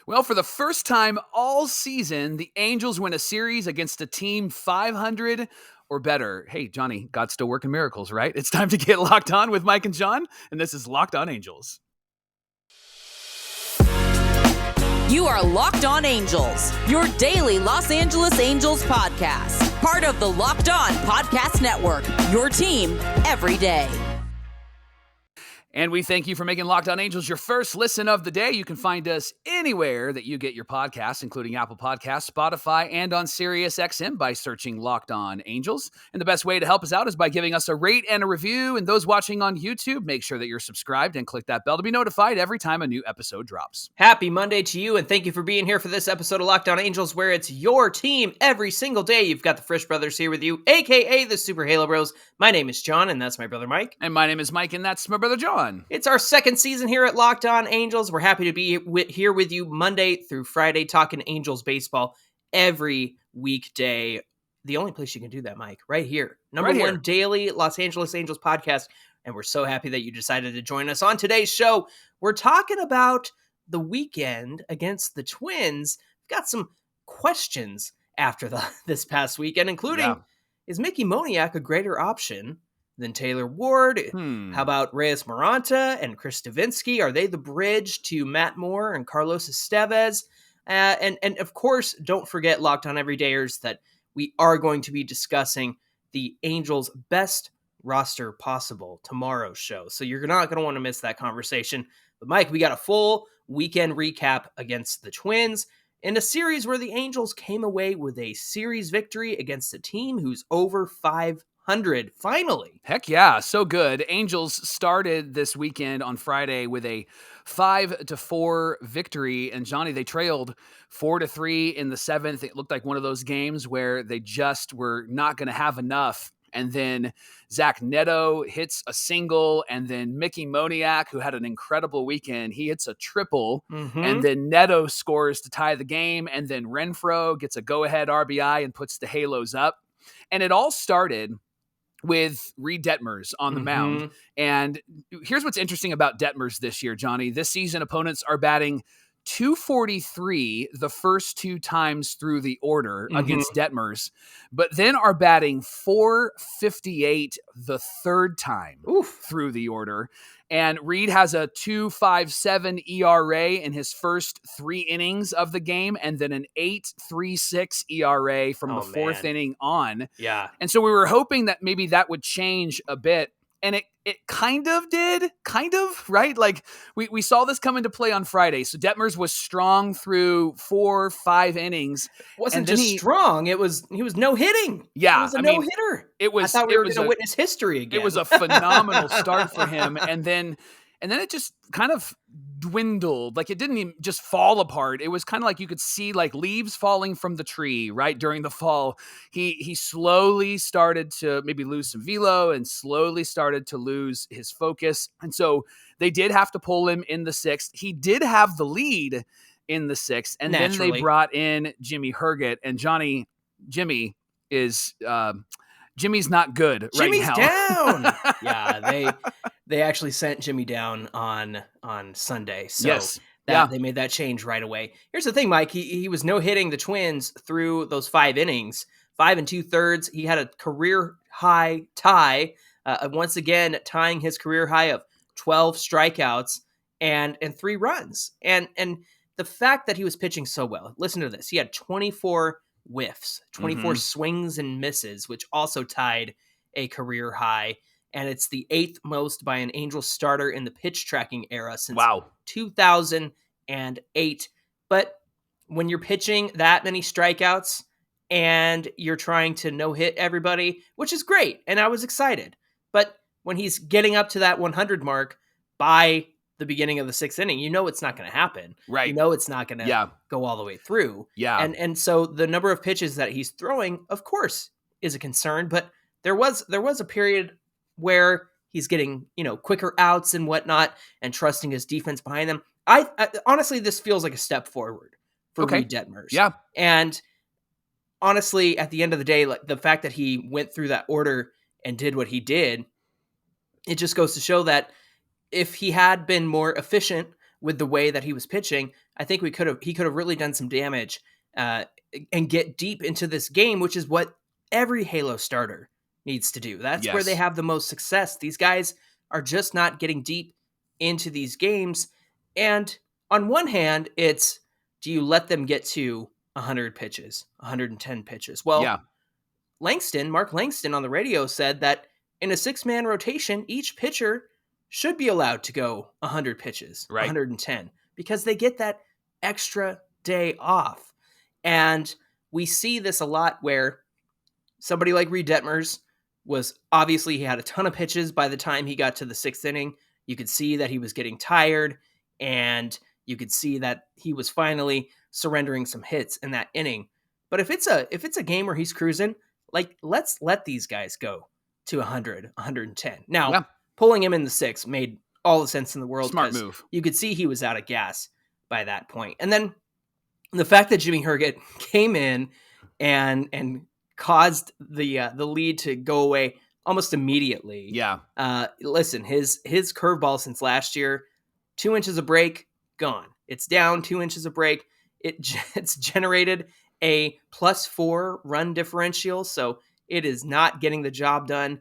Well, for the first time all season, the Angels win a series against a team 500 or better. Hey, Johnny, God's still working miracles, right? It's time to get locked on with Mike and John, and this is Locked On Angels. You are Locked On Angels, your daily Los Angeles Angels podcast. Part of the Locked On Podcast Network, your team every day. And we thank you for making Locked On Angels your first listen of the day. You can find us anywhere that you get your podcasts, including Apple Podcasts, Spotify, and on SiriusXM by searching Locked On Angels. And the best way to help us out is by giving us a rate and a review. And those watching on YouTube, make sure that you're subscribed and click that bell to be notified every time a new episode drops. Happy Monday to you, and thank you for being here for this episode of Locked On Angels, where it's your team every single day. You've got the Frisch Brothers here with you, a.k.a. the Super Halo Bros. My name is John, and that's my brother Mike. And my name is Mike, and that's my brother John. It's our second season here at Locked On Angels. We're happy to be here with you Monday through Friday, talking Angels baseball every weekday. The only place you can do that, Mike, right here. Number one daily Los Angeles Angels podcast. And we're so happy that you decided to join us on today's show. We're talking about the weekend against the Twins. We've got some questions after this past weekend, including, is Mickey Moniak a greater option than Taylor Ward? How about Reyes, Moronta, and Chris Devenski? Are they the bridge to Matt Moore and Carlos Estevez? And of course, don't forget, Locked On Everydayers, that we are going to be discussing the Angels' best roster possible tomorrow's show. So you're not going to want to miss that conversation. But Mike, we got a full weekend recap against the Twins in a series where the Angels came away with a series victory against a team who's over 500 finally. Heck yeah, so good. Angels started this weekend on Friday with a 5-4 victory, and Johnny, they trailed 4-3 in the seventh. It looked like one of those games where they just were not going to have enough. And then Zach Neto hits a single, and then Mickey Moniak, who had an incredible weekend, he hits a triple, and then Neto scores to tie the game, and then Renfroe gets a go-ahead RBI and puts the Halos up. And it all started with Reid Detmers on the mound. And here's what's interesting about Detmers this year, Johnny. This season, opponents are batting .243 the first two times through the order against Detmers, but then are batting .458 the third time through the order. And Reid has a 2.57 ERA in his first 3 innings of the game, and then an 8.36 ERA from the fourth inning on. Yeah. And so we were hoping that maybe that would change a bit. And it kind of did, right? Like we saw this come into play on Friday. So Detmers was strong through 4-5 innings. Wasn't just strong. He was no hitting. Yeah. It was a no hitter. I thought we were going to witness history again. It was a phenomenal start for him. And then it just kind of dwindled. Like it didn't even just fall apart. It was kind of like you could see like leaves falling from the tree, right? During the fall, he slowly started to maybe lose some velo and slowly started to lose his focus. And so they did have to pull him in the sixth. He did have the lead in the sixth. And then they brought in Jimmy Herget, and Jimmy's not good right now. Jimmy's down. Yeah, they actually sent Jimmy down on Sunday. So they made that change right away. Here's the thing, Mike. He was no hitting the Twins through those 5 innings, 5 2/3. He had a career high tie, once again tying his career high of 12 strikeouts and 3 runs. And the fact that he was pitching so well. Listen to this. He had 24 whiffs, 24 swings and misses, which also tied a career high. And it's the 8th most by an Angels starter in the pitch tracking era since 2008. But when you're pitching that many strikeouts and you're trying to no-hit everybody, which is great, and I was excited. But when he's getting up to that 100 mark by the beginning of the 6th inning, you know it's not going to happen. Right. You know it's not going to go all the way through. Yeah. And so the number of pitches that he's throwing, of course, is a concern. But there was a period where he's getting, quicker outs and whatnot and trusting his defense behind them. I honestly, this feels like a step forward for Reid Detmers. Yeah. And honestly, at the end of the day, like the fact that he went through that order and did what he did, it just goes to show that if he had been more efficient with the way that he was pitching, I think he could have really done some damage and get deep into this game, which is what every Halo starter needs to do. That's where they Yes. have the most success. These guys are just not getting deep into these games. And on one hand, it's, do you let them get to 100 pitches, 110 pitches? Well, Yeah. Mark Langston on the radio said that in a 6-man rotation, each pitcher should be allowed to go 100 pitches, Right. 110, because they get that extra day off. And we see this a lot where somebody like Reid Detmers he had a ton of pitches by the time he got to the 6th inning. You could see that he was getting tired, and you could see that he was finally surrendering some hits in that inning. But if it's a game where he's cruising, like, let's let these guys go to 100, 110. Now, pulling him in the 6th made all the sense in the world. Smart move. You could see he was out of gas by that point. And then the fact that Jimmy Herget came in and caused the lead to go away almost immediately. Yeah. Listen, his curveball since last year, 2 inches of break, gone. It's down 2 inches of break. It's generated a +4 run differential, so it is not getting the job done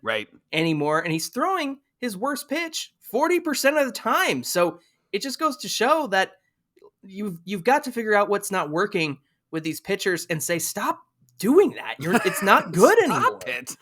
anymore. And he's throwing his worst pitch 40% of the time. So it just goes to show that you've got to figure out what's not working with these pitchers and say, stop doing that. It's not good anymore. It.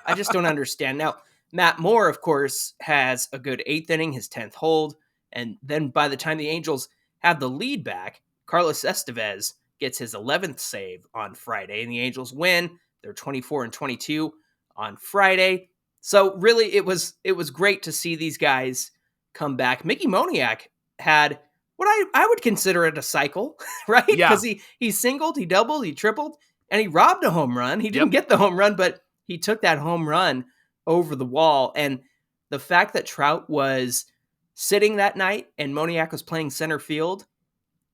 I just don't understand. Now, Matt Moore, of course, has a good 8th inning, his 10th hold. And then by the time the Angels have the lead back, Carlos Estevez gets his 11th save on Friday, and the Angels win. They're 24-22 on Friday. So really, it was great to see these guys come back. Mickey Moniak had what I would consider it a cycle, right? Yeah. Because he singled, he doubled, he tripled, and he robbed a home run. He didn't get the home run, but he took that home run over the wall. And the fact that Trout was sitting that night and Moniak was playing center field,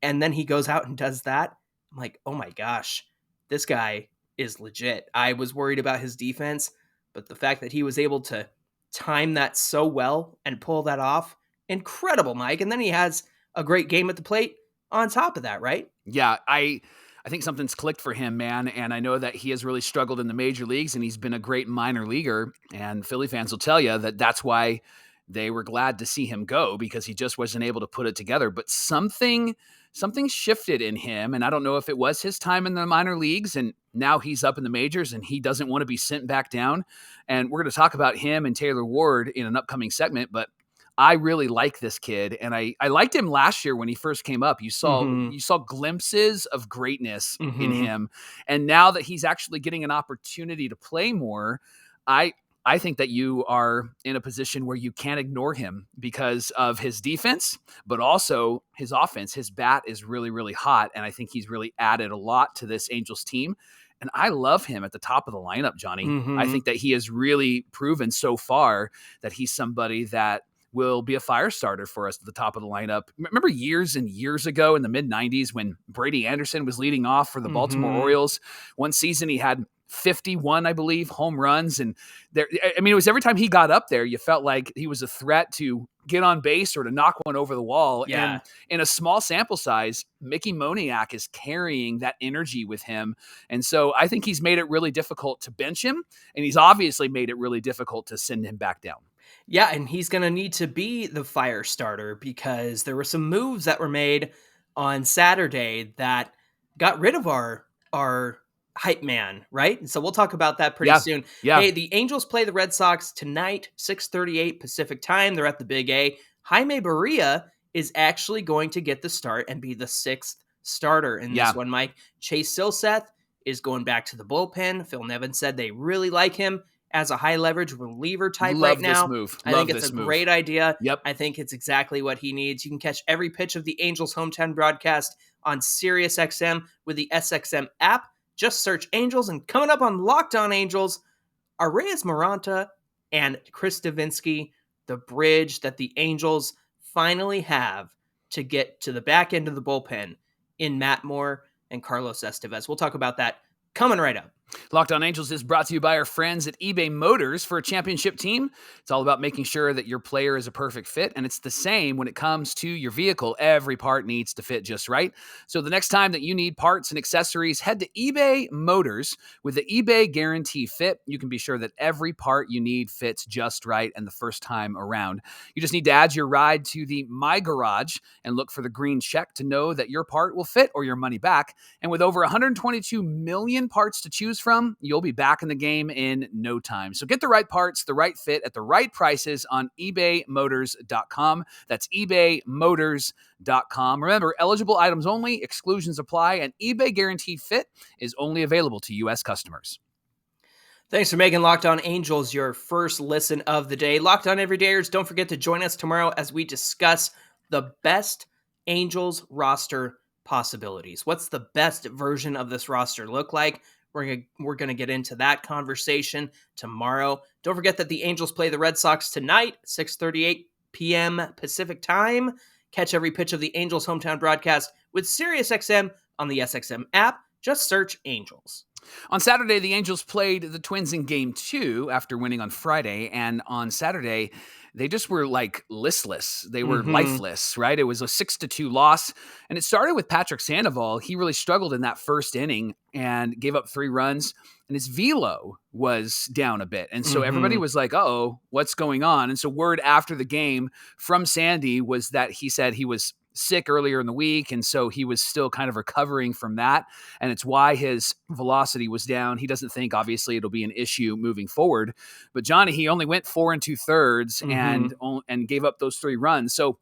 and then he goes out and does that, I'm like, oh my gosh, this guy is legit. I was worried about his defense, but the fact that he was able to time that so well and pull that off, incredible, Mike. And then he has a great game at the plate on top of that, right? Yeah, I think something's clicked for him, man. And I know that he has really struggled in the major leagues, and he's been a great minor leaguer. And Philly fans will tell you that that's why they were glad to see him go, because he just wasn't able to put it together. But something shifted in him, and I don't know if it was his time in the minor leagues, and now he's up in the majors, and he doesn't want to be sent back down. And we're going to talk about him and Taylor Ward in an upcoming segment, but I really like this kid, and I liked him last year when he first came up. You saw glimpses of greatness in him, and now that he's actually getting an opportunity to play more, I think that you are in a position where you can't ignore him because of his defense, but also his offense. His bat is really, really hot, and I think he's really added a lot to this Angels team. And I love him at the top of the lineup, Johnny. I think that he has really proven so far that he's somebody that will be a fire starter for us at the top of the lineup. Remember years and years ago in the mid-90s when Brady Anderson was leading off for the Baltimore Orioles? One season he had 51, I believe, home runs. And it was every time he got up there, you felt like he was a threat to get on base or to knock one over the wall. Yeah. And in a small sample size, Mickey Moniak is carrying that energy with him. And so I think he's made it really difficult to bench him, and he's obviously made it really difficult to send him back down. Yeah, and he's going to need to be the fire starter because there were some moves that were made on Saturday that got rid of our hype man, right? And so we'll talk about that pretty soon. Yeah. Hey, the Angels play the Red Sox tonight, 6:38 Pacific time. They're at the Big A. Jaime Barria is actually going to get the start and be the 6th starter in this one, Mike. Chase Silseth is going back to the bullpen. Phil Nevin said they really like him as a high leverage reliever type right now. Love this move. I think it's a great idea. Yep. I think it's exactly what he needs. You can catch every pitch of the Angels hometown broadcast on SiriusXM with the SXM app. Just search Angels, and coming up on Locked On Angels are Reyes, Moronta, and Chris Devenski, the bridge that the Angels finally have to get to the back end of the bullpen in Matt Moore and Carlos Estevez. We'll talk about that coming right up. Locked On Angels is brought to you by our friends at eBay Motors. For a championship team, it's all about making sure that your player is a perfect fit, and it's the same when it comes to your vehicle. Every part needs to fit just right. So the next time that you need parts and accessories, head to eBay Motors. With the eBay Guarantee Fit, you can be sure that every part you need fits just right and the first time around. You just need to add your ride to the My Garage and look for the green check to know that your part will fit or your money back. And with over 122 million parts to choose from, you'll be back in the game in no time. So get the right parts, the right fit at the right prices on ebaymotors.com. That's ebaymotors.com. Remember, eligible items only, exclusions apply, and eBay Guaranteed Fit is only available to U.S. customers. Thanks for making Locked On Angels your first listen of the day. Locked On Everydayers, don't forget to join us tomorrow as we discuss the best Angels roster possibilities. What's the best version of this roster look like? We're going to get into that conversation tomorrow. Don't forget that the Angels play the Red Sox tonight, 6:38 p.m. Pacific time. Catch every pitch of the Angels hometown broadcast with SiriusXM on the SXM app. Just search Angels. On Saturday, the Angels played the Twins in Game 2 after winning on Friday, and on Saturday, they just were like listless. They were lifeless, right? It was a 6-2 loss, and it started with Patrick Sandoval. He really struggled in that first inning and gave up 3 runs, and his velo was down a bit. And so everybody was like, uh-oh, what's going on? And so word after the game from Sandy was that he said he was sick earlier in the week, and so he was still kind of recovering from that, and it's why his velocity was down. He doesn't think, obviously, it'll be an issue moving forward. But Johnny, he only went 4 2/3 and gave up those 3 runs. So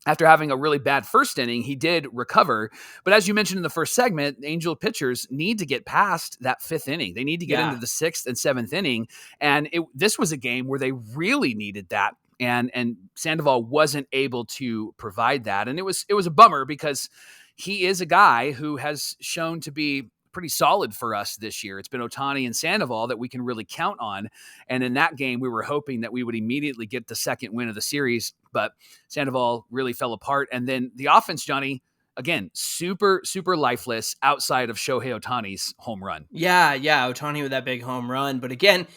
after having a really bad first inning, he did recover. But as you mentioned in the first segment, Angel pitchers need to get past that 5th inning. They need to get into the 6th and 7th inning, and this was a game where they really needed that. And Sandoval wasn't able to provide that. And it was a bummer because he is a guy who has shown to be pretty solid for us this year. It's been Ohtani and Sandoval that we can really count on. And in that game, we were hoping that we would immediately get the second win of the series, but Sandoval really fell apart. And then the offense, Johnny, again, super, super lifeless outside of Shohei Ohtani's home run. Yeah, Ohtani with that big home run. But again,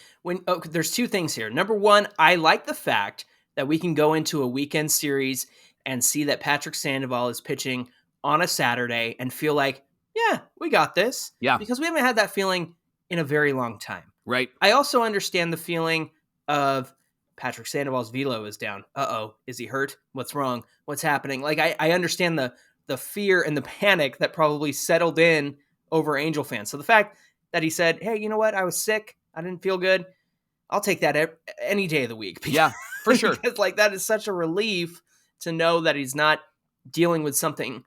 there's 2 things here. Number one, I like the fact that we can go into a weekend series and see that Patrick Sandoval is pitching on a Saturday and feel like, yeah, we got this. Yeah. Because we haven't had that feeling in a very long time. Right. I also understand the feeling of Patrick Sandoval's velo is down. Uh-oh, is he hurt? What's wrong? What's happening? Like, I understand the fear and the panic that probably settled in over Angel fans. So the fact that he said, hey, you know what? I was sick. I didn't feel good. I'll take that any day of the week. Yeah, for sure. Because like that is such a relief to know that he's not dealing with something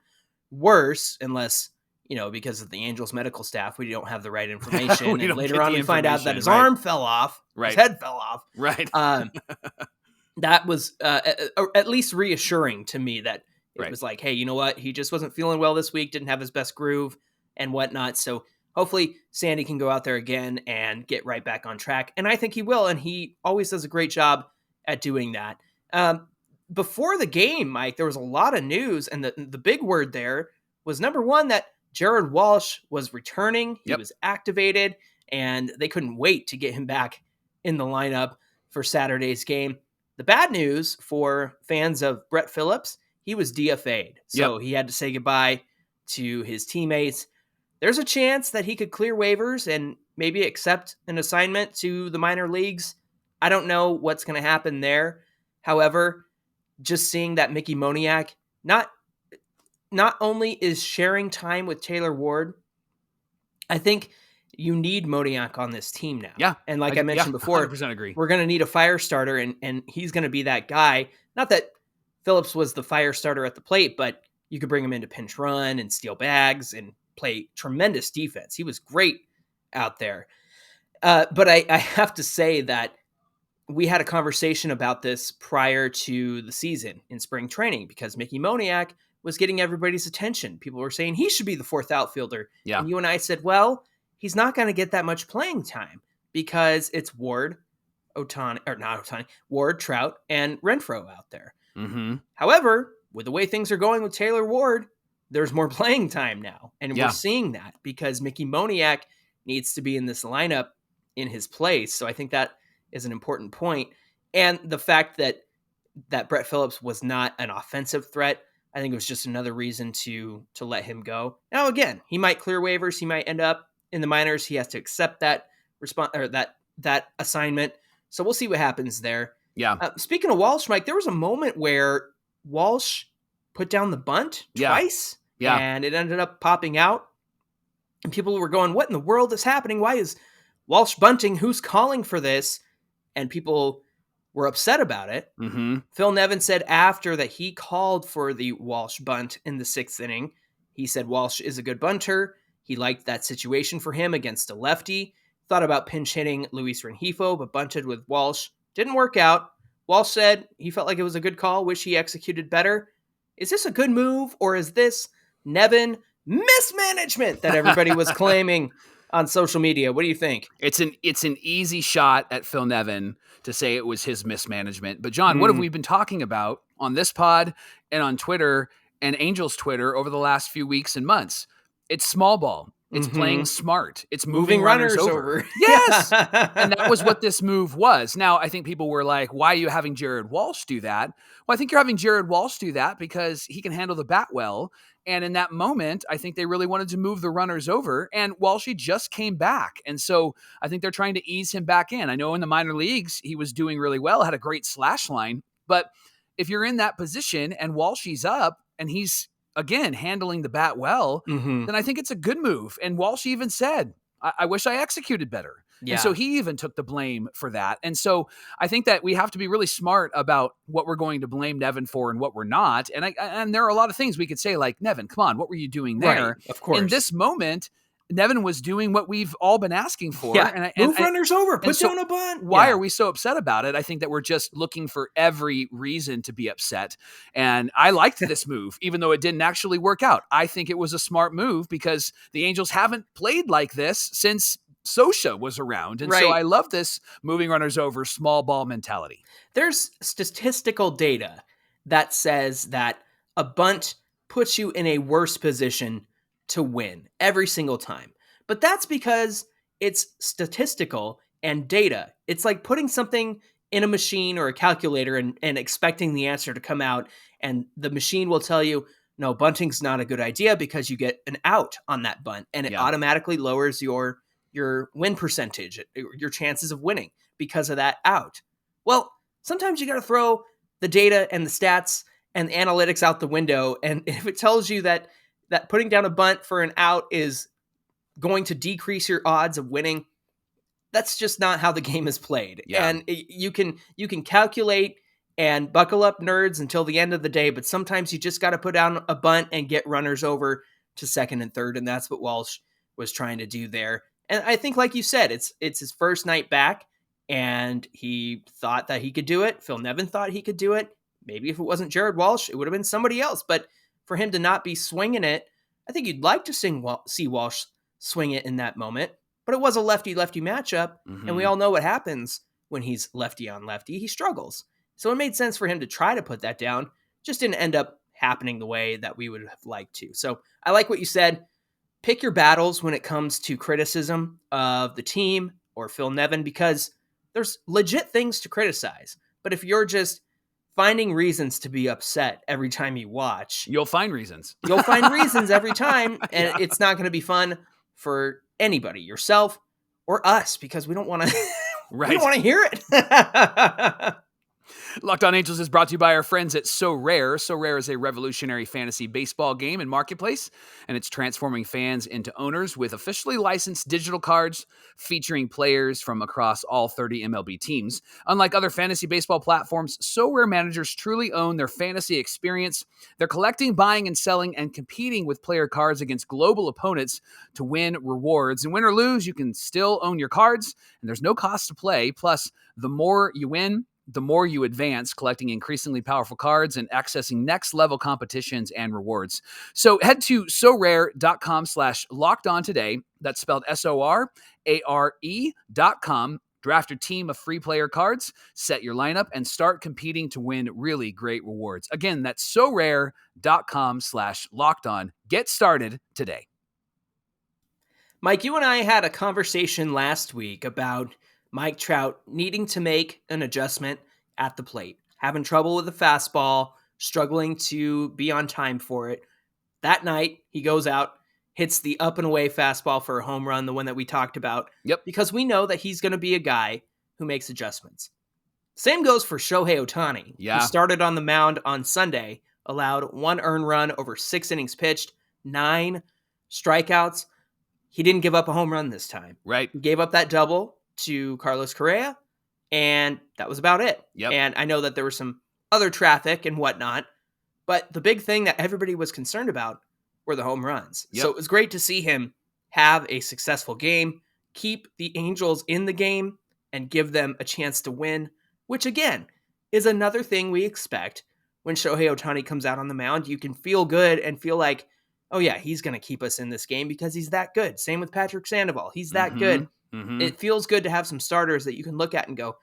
worse, unless, because of the Angels medical staff, we don't have the right information. And later on we find out that his arm fell off, his head fell off. Right. That was at least reassuring to me that it was like, hey, you know what? He just wasn't feeling well this week, didn't have his best groove and whatnot. So hopefully Sandy can go out there again and get right back on track. And I think he will. And he always does a great job at doing that. Before the game, Mike, there was a lot of news. And the big word there was, number one, that Jared Walsh was returning. He was activated, and they couldn't wait to get him back in the lineup for Saturday's game. The bad news for fans of Brett Phillips, he was DFA'd. So he had to say goodbye to his teammates. There's a chance that he could clear waivers and maybe accept an assignment to the minor leagues. I don't know what's going to happen there. However, just seeing that Mickey Moniak not only is sharing time with Taylor Ward, I think you need Moniak on this team now. Yeah. And like I mentioned before, 100% agree. We're going to need a fire starter, and he's going to be that guy. Not that Phillips was the fire starter at the plate, but you could bring him in to pinch run and steal bags and play tremendous defense. He was great out there. But I have to say that we had a conversation about this prior to the season in spring training, because Mickey Moniak was getting everybody's attention. People were saying he should be the 4th outfielder. Yeah. And you and I said, well, he's not going to get that much playing time because it's Ward, Ward, Trout, and Renfroe out there. Mm-hmm. However, with the way things are going with Taylor Ward, there's more playing time now. And we're seeing that because Mickey Moniak needs to be in this lineup in his place. So I think that is an important point. And the fact that Brett Phillips was not an offensive threat, I think it was just another reason to let him go. Now, again, he might clear waivers. He might end up in the minors. He has to accept that that assignment. So we'll see what happens there. Yeah. Speaking of Walsh, Mike, there was a moment where Walsh put down the bunt twice, and it ended up popping out. And people were going, what in the world is happening? Why is Walsh bunting? Who's calling for this? And people were upset about it. Mm-hmm. Phil Nevin said after that he called for the Walsh bunt in the 6th inning. He said Walsh is a good bunter. He liked that situation for him against a lefty. Thought about pinch hitting Luis Rengifo, but bunted with Walsh. Didn't work out. Walsh said he felt like it was a good call, wish he executed better. Is this a good move, or is this Nevin mismanagement that everybody was claiming on social media? What do you think? It's an easy shot at Phil Nevin to say it was his mismanagement. But John, what have we been talking about on this pod and on Twitter and Angels Twitter over the last few weeks and months? It's small ball. It's playing smart. It's moving runners over. Yes. And that was what this move was. Now, I think people were like, why are you having Jared Walsh do that? Well, I think you're having Jared Walsh do that because he can handle the bat well. And in that moment, I think they really wanted to move the runners over. And Walshy just came back. And so I think they're trying to ease him back in. I know in the minor leagues, he was doing really well, had a great slash line. But if you're in that position and Walshy's up and he's, again, handling the bat well, then I think it's a good move. And Walsh even said, I wish I executed better. Yeah. And so he even took the blame for that. And so I think that we have to be really smart about what we're going to blame Nevin for and what we're not. And there are a lot of things we could say like, Nevin, come on, what were you doing there? Right, of course. In this moment, Nevin was doing what we've all been asking for. Yeah. Move runners over, put down a bunt. Why are we so upset about it? I think that we're just looking for every reason to be upset. And I liked this move, even though it didn't actually work out. I think it was a smart move because the Angels haven't played like this since Sosha was around. And so I love this moving runners over small ball mentality. There's statistical data that says that a bunt puts you in a worse position to win every single time. But that's because it's statistical and data. It's like putting something in a machine or a calculator and expecting the answer to come out, and the machine will tell you, no, bunting's not a good idea because you get an out on that bunt, and it automatically lowers your win percentage, your chances of winning because of that out. Well, sometimes you got to throw the data and the stats and the analytics out the window, and if it tells you that putting down a bunt for an out is going to decrease your odds of winning, that's just not how the game is played. Yeah. And you can calculate and buckle up, nerds, until the end of the day, but sometimes you just got to put down a bunt and get runners over to second and third, and that's what Walsh was trying to do there. And I think, like you said, it's his first night back, and he thought that he could do it. Phil Nevin thought he could do it. Maybe if it wasn't Jared Walsh, it would have been somebody else, but for him to not be swinging it, I think you'd like to see Walsh swing it in that moment. But it was a lefty-lefty matchup, and we all know what happens when he's lefty on lefty. He struggles. So it made sense for him to try to put that down. Just didn't end up happening the way that we would have liked to. So I like what you said. Pick your battles when it comes to criticism of the team or Phil Nevin, because there's legit things to criticize. But if you're just finding reasons to be upset every time you watch, you'll find reasons. You'll find reasons every time, and it's not going to be fun for anybody, yourself or us, because we don't want to. We don't want to hear it. Locked On Angels is brought to you by our friends at So Rare. So Rare is a revolutionary fantasy baseball game and marketplace, and it's transforming fans into owners with officially licensed digital cards featuring players from across all 30 MLB teams. Unlike other fantasy baseball platforms, So Rare managers truly own their fantasy experience. They're collecting, buying, and selling and competing with player cards against global opponents to win rewards. And win or lose, you can still own your cards, and there's no cost to play. Plus, the more you win, the more you advance, collecting increasingly powerful cards and accessing next level competitions and rewards. So head to sorare.com/lockedon today. That's spelled SORARE.com. Draft your team of free player cards, set your lineup, and start competing to win really great rewards. Again, that's sorare.com/lockedon. Get started today. Mike, you and I had a conversation last week about Mike Trout needing to make an adjustment at the plate, having trouble with the fastball, struggling to be on time for it. That night, he goes out, hits the up and away fastball for a home run, the one that we talked about. Yep. Because we know that he's going to be a guy who makes adjustments. Same goes for Shohei Ohtani, Yeah. who started on the mound on Sunday, allowed 1 earned run over 6 innings pitched, 9 strikeouts. He didn't give up a home run this time. Right. He gave up that double to Carlos Correa, and that was about it. Yep. And I know that there was some other traffic and whatnot, but the big thing that everybody was concerned about were the home runs. Yep. So it was great to see him have a successful game, keep the Angels in the game, and give them a chance to win, which again is another thing we expect when Shohei Ohtani comes out on the mound. You can feel good and feel like, oh yeah, he's going to keep us in this game because he's that good. Same with Patrick Sandoval. He's that good. It feels good to have some starters that you can look at and go,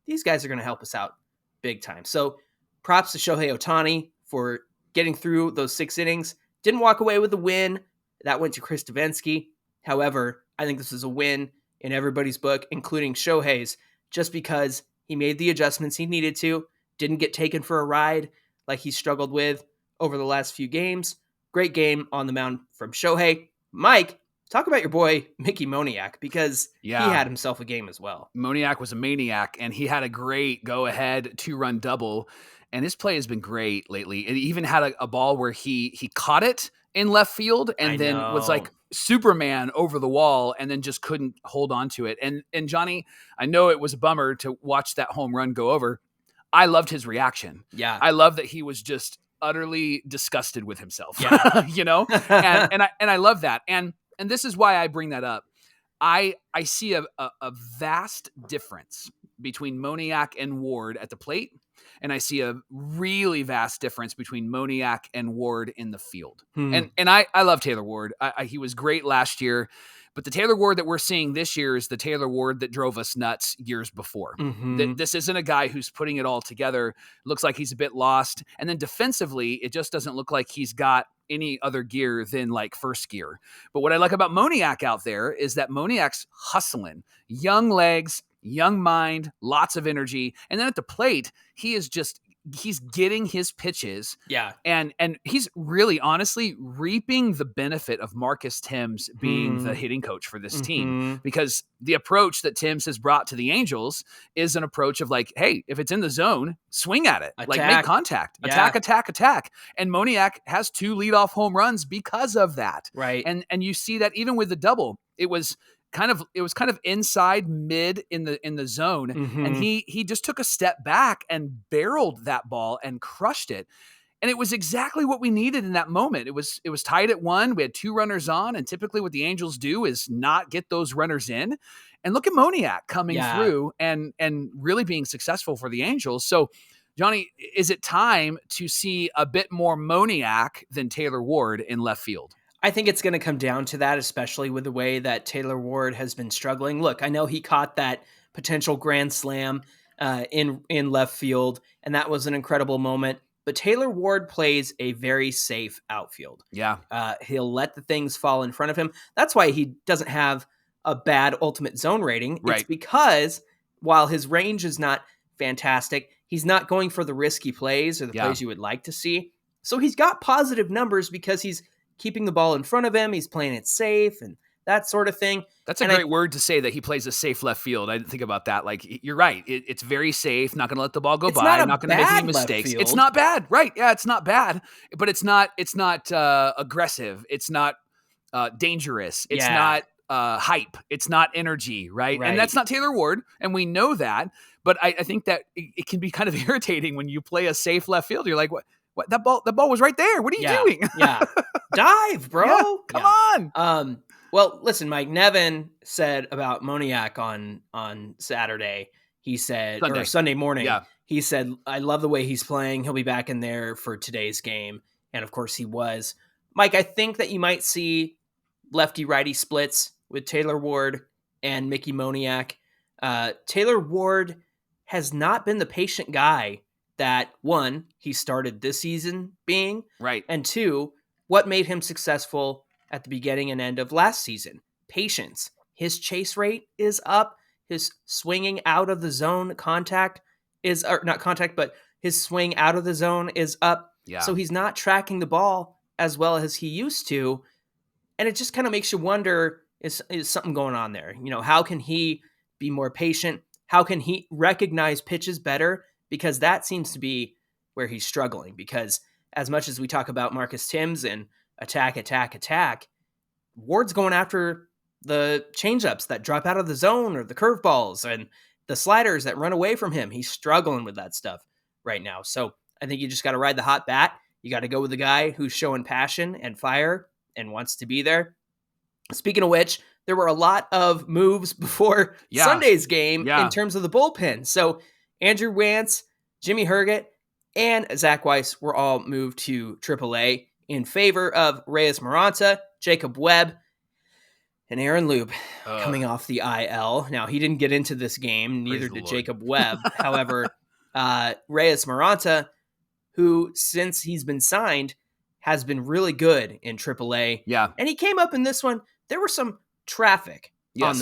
these guys are going to help us out big time. So props to Shohei Ohtani for getting through those 6 innings. Didn't walk away with a win. That went to Chris Devenski. However, I think this is a win in everybody's book, including Shohei's, just because he made the adjustments he needed to, didn't get taken for a ride like he struggled with over the last few games. Great game on the mound from Shohei. Mike, talk about your boy, Mickey Moniak, because he had himself a game as well. Moniak was a maniac, and he had a great go-ahead 2-run double, and his play has been great lately. And he even had a ball where he caught it in left field and then was like Superman over the wall and then just couldn't hold on to it. And Johnny, I know it was a bummer to watch that home run go over. I loved his reaction. Yeah. I love that he was just utterly disgusted with himself, Yeah. you know, and I love that. And this is why I bring that up. I see a vast difference between Moniak and Ward at the plate. And I see a really vast difference between Moniak and Ward in the field. And I love Taylor Ward. He was great last year. But the Taylor Ward that we're seeing this year is the Taylor Ward that drove us nuts years before. This isn't a guy who's putting it all together. Looks like he's a bit lost. And then defensively, it just doesn't look like he's got any other gear than like first gear. But what I like about Moniak out there is that Moniak's hustling. Young legs, young mind, lots of energy. And then at the plate, he's getting his pitches. Yeah. And he's really honestly reaping the benefit of Marcus Thames being the hitting coach for this team, because the approach that Thames has brought to the Angels is an approach of like, hey, if it's in the zone, swing at it, like make contact, attack. And Moniak has 2 leadoff home runs because of that. Right. And you see that even with the double, it was kind of inside mid in the zone. And he just took a step back and barreled that ball and crushed it. And it was exactly what we needed in that moment. It was tied at 1. We had 2 runners on. And typically what the Angels do is not get those runners in. And look at Moniak coming through and really being successful for the Angels. So Johnny, is it time to see a bit more Moniak than Taylor Ward in left field? I think it's going to come down to that, especially with the way that Taylor Ward has been struggling. Look, I know he caught that potential grand slam in left field, and that was an incredible moment. But Taylor Ward plays a very safe outfield. Yeah. He'll let the things fall in front of him. That's why he doesn't have a bad ultimate zone rating. Right. It's because while his range is not fantastic, he's not going for the risky plays or the plays you would like to see. So he's got positive numbers because he's keeping the ball in front of him. He's playing it safe and that sort of thing. That's a great word to say, that he plays a safe left field. I didn't think about that. Like, you're right. It's very safe. Not going to let the ball go by. Not going to make any mistakes. It's not bad. Right. Yeah, it's not bad, but it's not aggressive. It's not dangerous. It's not hype. It's not energy. Right. And that's not Taylor Ward. And we know that. But I think that it can be kind of irritating when you play a safe left field. You're like, what? That ball was right there. What are you doing? Dive, bro. Come on. Well, listen, Mike, Nevin said about Moniak on Saturday. He said, or Sunday morning, he said, I love the way he's playing. He'll be back in there for today's game. And of course he was. Mike, I think that you might see lefty-righty splits with Taylor Ward and Mickey Moniak. Taylor Ward has not been the patient guy that, 1, he started this season being, right, and 2, what made him successful at the beginning and end of last season. patience. His chase rate is up. His swinging out of the zone contact is, or not contact, but his swing out of the zone is up. Yeah. So he's not tracking the ball as well as he used to. And it just kind of makes you wonder, is something going on there? How can he be more patient? How can he recognize pitches better? Because that seems to be where he's struggling. Because as much as we talk about Marcus Timms and attack, Ward's going after the changeups that drop out of the zone or the curveballs and the sliders that run away from him. He's struggling with that stuff right now. So I think you just got to ride the hot bat. You got to go with the guy who's showing passion and fire and wants to be there. Speaking of which, there were a lot of moves before Sunday's game in terms of the bullpen. So Andrew Wantz, Jimmy Herget, and Zach Weiss were all moved to AAA in favor of Reyes Moronta, Jacob Webb, and Aaron Loup coming off the IL. Now, he didn't get into this game, neither did Jacob Webb. However, Reyes Moronta, who since he's been signed, has been really good in AAA. Yeah. And he came up in this one. There was some traffic on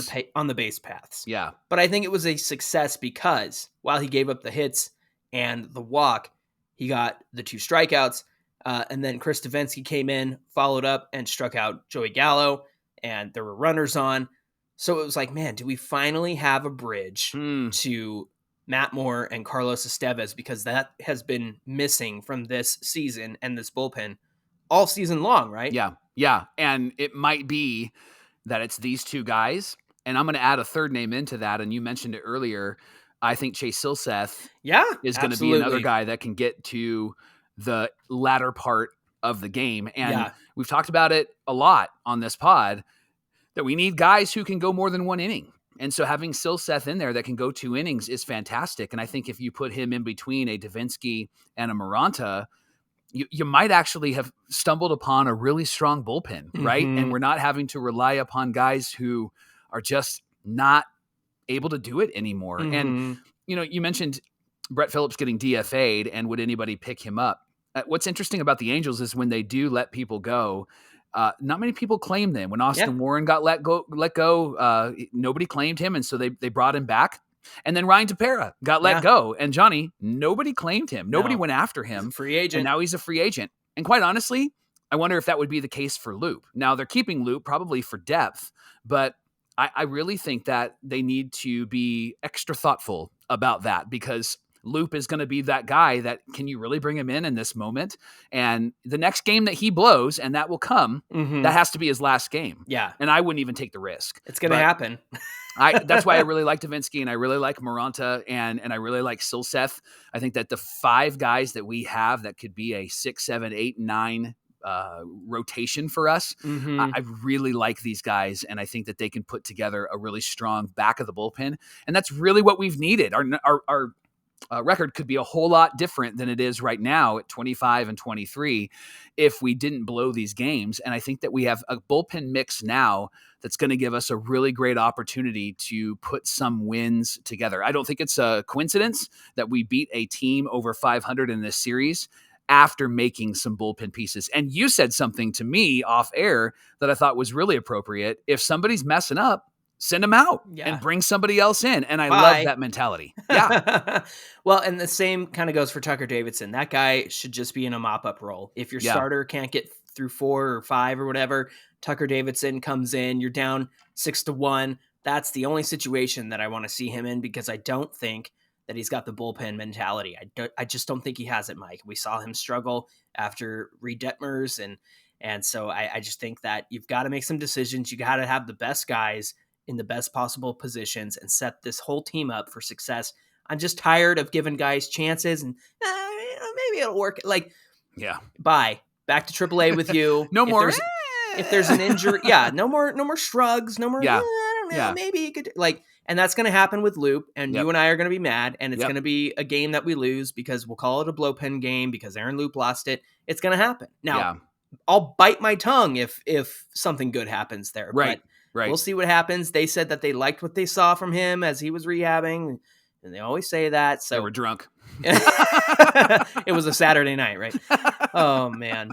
the base paths. Yeah. But I think it was a success because while he gave up the hits and the walk, he got the 2 strikeouts. And then Chris Devenski came in, followed up, and struck out Joey Gallo. And there were runners on. So it was like, man, do we finally have a bridge to Matt Moore and Carlos Estevez? Because that has been missing from this season and this bullpen all season long, right? Yeah. Yeah. And it might be that it's these 2 guys. And I'm going to add a third name into that. And you mentioned it earlier. I think Chase Silseth is going to be another guy that can get to the latter part of the game. And we've talked about it a lot on this pod that we need guys who can go more than 1 inning. And so having Silseth in there that can go 2 innings is fantastic. And I think if you put him in between a Devenski and a Moronta, you might actually have stumbled upon a really strong bullpen, right? And we're not having to rely upon guys who are just not able to do it anymore. And, you mentioned Brett Phillips getting DFA'd, and would anybody pick him up? What's interesting about the Angels is when they do let people go, not many people claim them. When Austin Warren got let go, nobody claimed him, and so they brought him back. And then Ryan Tepera got let go, and Johnny, nobody claimed him. Nobody went after him. Free agent. And now he's a free agent. And quite honestly, I wonder if that would be the case for Loup. Now they're keeping Loup probably for depth, but I really think that they need to be extra thoughtful about that, because Loup is going to be that guy that, can you really bring him in this moment? And the next game that he blows, and that will come, that has to be his last game. Yeah. And I wouldn't even take the risk. It's going to happen. That's why I really like Devenski, and I really like Moronta, and I really like Silseth. I think that the 5 guys that we have that could be a 6, 7, 8, 9 rotation for us. I really like these guys, and I think that they can put together a really strong back of the bullpen. And that's really what we've needed. Our record could be a whole lot different than it is right now at 25 and 23 if we didn't blow these games. And I think that we have a bullpen mix now that's going to give us a really great opportunity to put some wins together. I don't think it's a coincidence that we beat a team over 500 in this series after making some bullpen pieces. And you said something to me off air that I thought was really appropriate. If somebody's messing up, send them out and bring somebody else in. And I love that mentality. Yeah. Well, and the same kind of goes for Tucker Davidson. That guy should just be in a mop-up role. If your starter can't get through 4 or 5 or whatever, Tucker Davidson comes in, you're down 6-1. That's the only situation that I want to see him in, because I don't think that he's got the bullpen mentality. I just don't think he has it, Mike. We saw him struggle after Reid Detmers. And so I just think that you've got to make some decisions. You got to have the best guys in the best possible positions and set this whole team up for success. I'm just tired of giving guys chances and maybe it'll work. Bye. Back to AAA with you. No more. If there's an injury, no more shrugs, no more. I don't know. Maybe you could and that's going to happen with Loup, and you and I are going to be mad, and it's going to be a game that we lose because we'll call it a blowpen game because Aaron Loup lost it. It's going to happen. Now, I'll bite my tongue if something good happens there. Right. Right. We'll see what happens. They said that they liked what they saw from him as he was rehabbing, and they always say that. So they were drunk. It was a Saturday night, right? Oh man.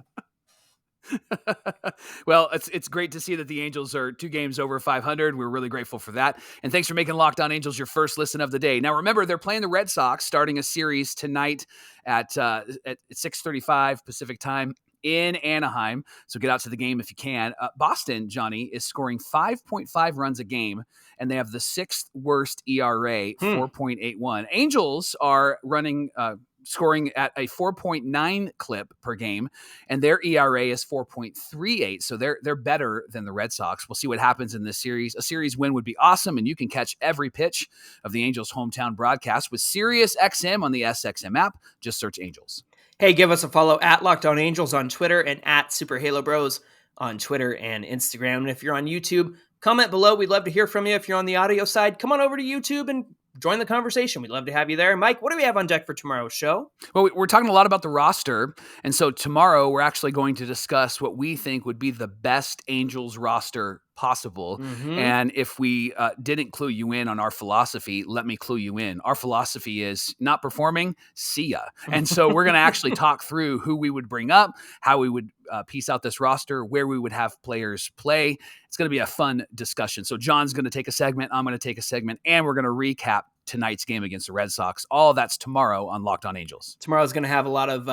Well, it's great to see that the Angels are 2 games over 500. We're really grateful for that. And thanks for making Locked On Angels your first listen of the day. Now, remember, they're playing the Red Sox, starting a series tonight at 6:35 Pacific time in Anaheim. So get out to the game if you can. Boston, Johnny, is scoring 5.5 runs a game, and they have the 6th worst ERA, 4.81. Angels are scoring at a 4.9 clip per game, and their ERA is 4.38. So they're better than the Red Sox. We'll see what happens in this series. A series win would be awesome, and you can catch every pitch of the Angels' hometown broadcast with Sirius XM on the SXM app. Just search Angels. Hey, give us a follow at Locked On Angels on Twitter and at Super Halo Bros on Twitter and Instagram. And if you're on YouTube, comment below. We'd love to hear from you. If you're on the audio side, come on over to YouTube and join the conversation. We'd love to have you there. Mike, what do we have on deck for tomorrow's show? Well, we're talking a lot about the roster. And so tomorrow we're actually going to discuss what we think would be the best Angels roster possible. And if we didn't clue you in on our philosophy, let me clue you in. Our philosophy is not performing, see ya. And so we're going to actually talk through who we would bring up, how we would piece out this roster, where we would have players play. It's going to be a fun discussion. So John's going to take a segment, I'm going to take a segment, and we're going to recap tonight's game against the Red Sox. All that's tomorrow on Locked On Angels. Tomorrow's going to have a lot of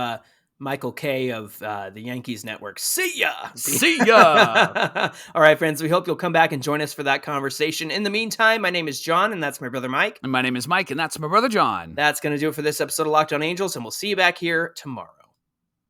Michael K of the Yankees Network. See ya! See ya! All right, friends, we hope you'll come back and join us for that conversation. In the meantime, my name is John, and that's my brother Mike. And my name is Mike, and that's my brother John. That's going to do it for this episode of Locked On Angels, and we'll see you back here tomorrow.